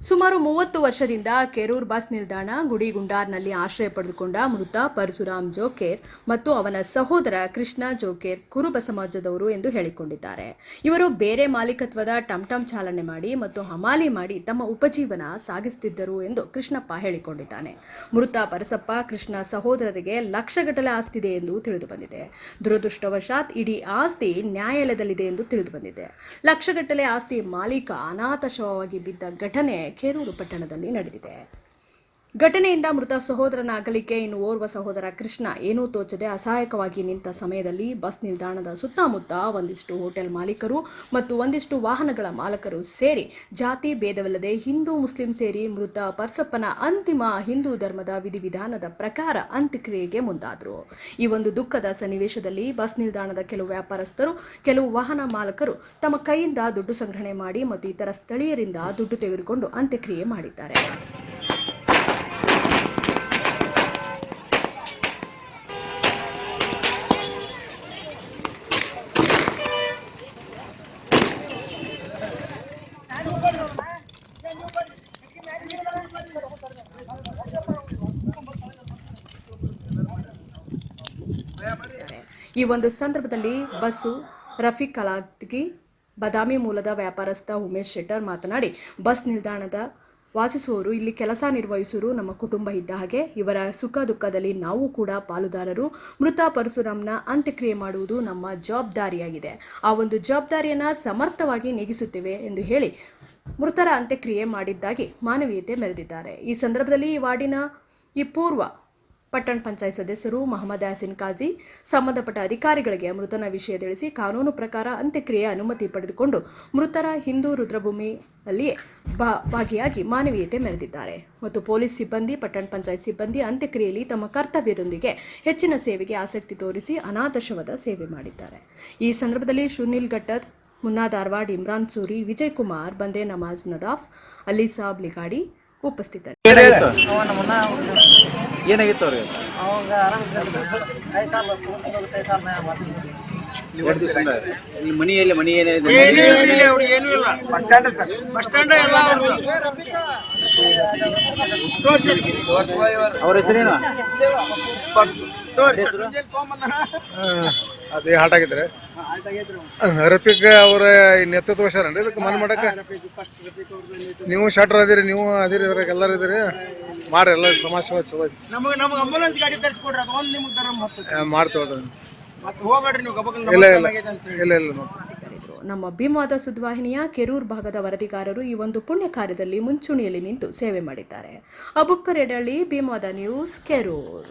ಸುಮಾರು 30 ವರ್ಷದಿಂದ ಕೆರೂರ್ ಬಸ್ ನಿಲ್ದಾಣ ಗುಡಿಗುಂಡಾರ್ನಲ್ಲಿ ಆಶ್ರಯ ಪಡೆದುಕೊಂಡ ಮೃತ ಪರಶುರಾಮ್ ಜೋಕೇರ್ ಮತ್ತು ಅವನ ಸಹೋದರ ಕೃಷ್ಣ ಜೋಕೇರ್ ಕುರುಬ ಸಮಾಜದವರು ಎಂದು ಹೇಳಿಕೊಂಡಿದ್ದಾರೆ. ಇವರು ಬೇರೆ ಮಾಲೀಕತ್ವದ ಟಂಟಂ ಚಾಲನೆ ಮಾಡಿ ಮತ್ತು ಹಮಾಲಿ ಮಾಡಿ ತಮ್ಮ ಉಪಜೀವನ ಸಾಗಿಸುತ್ತಿದ್ದರು ಎಂದು ಕೃಷ್ಣಪ್ಪ ಹೇಳಿಕೊಂಡಿದ್ದಾನೆ. ಮೃತ ಪರಸಪ್ಪ ಕೃಷ್ಣ ಸಹೋದರರಿಗೆ ಲಕ್ಷಗಟ್ಟಲೆ ಆಸ್ತಿದೆ ಎಂದು ತಿಳಿದುಬಂದಿದೆ. ದುರದೃಷ್ಟವಶಾತ್ ಇಡೀ ಆಸ್ತಿ ನ್ಯಾಯಾಲಯದಲ್ಲಿದೆ ಎಂದು ತಿಳಿದುಬಂದಿದೆ. ಲಕ್ಷಗಟ್ಟಲೆ ಆಸ್ತಿ ಮಾಲೀಕ ಅನಾಥ ಶವವಾಗಿ ಬಿದ್ದ ಘಟನೆ ಕೆರೂರು ಪಟ್ಟಣದಲ್ಲಿ ನಡೆದಿದೆ. ಘಟನೆಯಿಂದ ಮೃತ ಸಹೋದರನ ಅಗಲಿಕೆ ಇನ್ನು ಓರ್ವ ಸಹೋದರ ಕೃಷ್ಣ ಏನೂ ತೋಚದೆ ಅಸಹಾಯಕವಾಗಿ ನಿಂತ ಸಮಯದಲ್ಲಿ ಬಸ್ ನಿಲ್ದಾಣದ ಸುತ್ತಮುತ್ತ ಒಂದಿಷ್ಟು ಹೋಟೆಲ್ ಮಾಲೀಕರು ಮತ್ತು ಒಂದಿಷ್ಟು ವಾಹನಗಳ ಮಾಲಕರು ಸೇರಿ ಜಾತಿ ಭೇದವಿಲ್ಲದೆ ಹಿಂದೂ ಮುಸ್ಲಿಂ ಸೇರಿ ಮೃತ ಪರಸಪ್ಪನ ಅಂತಿಮ ಹಿಂದೂ ಧರ್ಮದ ವಿಧಿವಿಧಾನದ ಪ್ರಕಾರ ಅಂತ್ಯಕ್ರಿಯೆಗೆ ಮುಂದಾದರು. ಈ ಒಂದು ದುಃಖದ ಸನ್ನಿವೇಶದಲ್ಲಿ ಬಸ್ ನಿಲ್ದಾಣದ ಕೆಲವು ವ್ಯಾಪಾರಸ್ಥರು, ಕೆಲವು ವಾಹನ ಮಾಲಕರು ತಮ್ಮ ಕೈಯಿಂದ ದುಡ್ಡು ಸಂಗ್ರಹಣೆ ಮಾಡಿ ಮತ್ತು ಇತರ ಸ್ಥಳೀಯರಿಂದ ದುಡ್ಡು ತೆಗೆದುಕೊಂಡು ಅಂತ್ಯಕ್ರಿಯೆ ಮಾಡಿದ್ದಾರೆ. ಈ ಒಂದು ಸಂದರ್ಭದಲ್ಲಿ ಬಸ್ಸು ರಫೀಕ್ ಕಲಾದ್ಗಿ, ಬದಾಮಿ ಮೂಲದ ವ್ಯಾಪಾರಸ್ಥ ಉಮೇಶ್ ಶೆಟ್ಟರ್ ಮಾತನಾಡಿ, ಬಸ್ ನಿಲ್ದಾಣದ ವಾಸಿಸುವವರು ಇಲ್ಲಿ ಕೆಲಸ ನಿರ್ವಹಿಸುವರು ನಮ್ಮ ಕುಟುಂಬ ಇದ್ದ ಹಾಗೆ. ಇವರ ಸುಖ ದುಃಖದಲ್ಲಿ ನಾವು ಕೂಡ ಪಾಲುದಾರರು. ಮೃತ ಪರಶುರಾಮ್ನ ಅಂತ್ಯಕ್ರಿಯೆ ಮಾಡುವುದು ನಮ್ಮ ಜವಾಬ್ದಾರಿಯಾಗಿದೆ. ಆ ಒಂದು ಜವಾಬ್ದಾರಿಯನ್ನು ಸಮರ್ಥವಾಗಿ ನೀಗಿಸುತ್ತೇವೆ ಎಂದು ಹೇಳಿ ಮೃತರ ಅಂತ್ಯಕ್ರಿಯೆ ಮಾಡಿದ್ದಾಗಿ ಮಾನವೀಯತೆ ಮೆರೆದಿದ್ದಾರೆ. ಈ ಸಂದರ್ಭದಲ್ಲಿ ಈ ವಾರ್ಡಿನ ಪೂರ್ವ ಪಟ್ಟಣ ಪಂಚಾಯತ್ ಸದಸ್ಯರು ಮೊಹಮ್ಮದ್ ಯಾಸಿನ್ ಕಾಜಿ ಸಂಬಂಧಪಟ್ಟ ಅಧಿಕಾರಿಗಳಿಗೆ ಮೃತನ ವಿಷಯ ತಿಳಿಸಿ ಕಾನೂನು ಪ್ರಕಾರ ಅಂತ್ಯಕ್ರಿಯೆ ಅನುಮತಿ ಪಡೆದುಕೊಂಡು ಮೃತರ ಹಿಂದೂ ರುದ್ರಭೂಮಿಯಲ್ಲಿಯೇ ಭಾಗಿಯಾಗಿ ಮಾನವೀಯತೆ ಮೆರೆದಿದ್ದಾರೆ. ಮತ್ತು ಪೊಲೀಸ್ ಸಿಬ್ಬಂದಿ, ಪಟ್ಟಣ ಪಂಚಾಯತ್ ಸಿಬ್ಬಂದಿ ಅಂತ್ಯಕ್ರಿಯೆಯಲ್ಲಿ ತಮ್ಮ ಕರ್ತವ್ಯದೊಂದಿಗೆ ಹೆಚ್ಚಿನ ಸೇವೆಗೆ ಆಸಕ್ತಿ ತೋರಿಸಿ ಅನಾಥ ಶವದ ಸೇವೆ ಮಾಡಿದ್ದಾರೆ. ಈ ಸಂದರ್ಭದಲ್ಲಿ ಸುನಿಲ್ ಗಟ್ಟದ್, ಮುನ್ನಾ ಧಾರವಾಡ್, ಇಮ್ರಾನ್ ಸೂರಿ, ವಿಜಯ್ ಕುಮಾರ್, ಬಂದೆ ನಮಾಜ್ ನದಾಫ್, ಅಲಿ ಸಾಬ್ ಲಿಗಾಡಿ ಉಪಸ್ಥಿತರು. ಏನಾಗಿತ್ತು ಅವ್ರಿಗೆ? ಮನಿ ಏನಿದೆ? ಅವ್ರ ಹೆಸರೇನು? ಅದೇ ಹಾಟ್ ಆಗಿದ್ರೆ ರಫೀಕ್ ಅವ್ರ ನೇತೃತ್ವ ವಹಿಸ್ಯಾರನ್ರಿ ಇದಕ್ಕೆ ಮನೆ ಮಾಡಕ್ಕೆ. ನೀವು ಶಟ್ರ್ ಅದೀರಿ, ನೀವು ಅದಿರಿ, ಇದ್ರಾಗ ಎಲ್ಲರೂ ಇದ್ದೀರಿ, ಮಾಡ್ರಿ ಎಲ್ಲ ಸಮಾಜ ಸೇವೆ ಚಲೋ ಐತಿ. ಆಂಬುಲೆನ್ಸ್ ಗಾಡಿ ತರಿಸ್ಕೊಡ್ರಿ, ಅದು ಒಂದು ನಿಮ್ಗೆ ಧರ್ಮ ಮಾಡ್ತೇವೆ. ಮತ್ತೆ ಹೋಗ್ಬೇಡ್ರಿ ನೀವು ಇಲ್ಲ ಇಲ್ಲ ನಮ್ಮ ಭೀಮವಾದ ಸುದ್ದಿವಾಹಿನಿಯ ಕೆರೂರ್ ಭಾಗದ ವರದಿಗಾರರು ಈ ಒಂದು ಪುಣ್ಯ ಕಾರ್ಯದಲ್ಲಿ ಮುಂಚೂಣಿಯಲ್ಲಿ ನಿಂತು ಸೇವೆ ಮಾಡಿದ್ದಾರೆ. ಅಬುಕ್ಕರ್ ಎಡಳ್ಳಿ, ಭೀಮವಾದ ನ್ಯೂಸ್, ಕೆರೂರ್.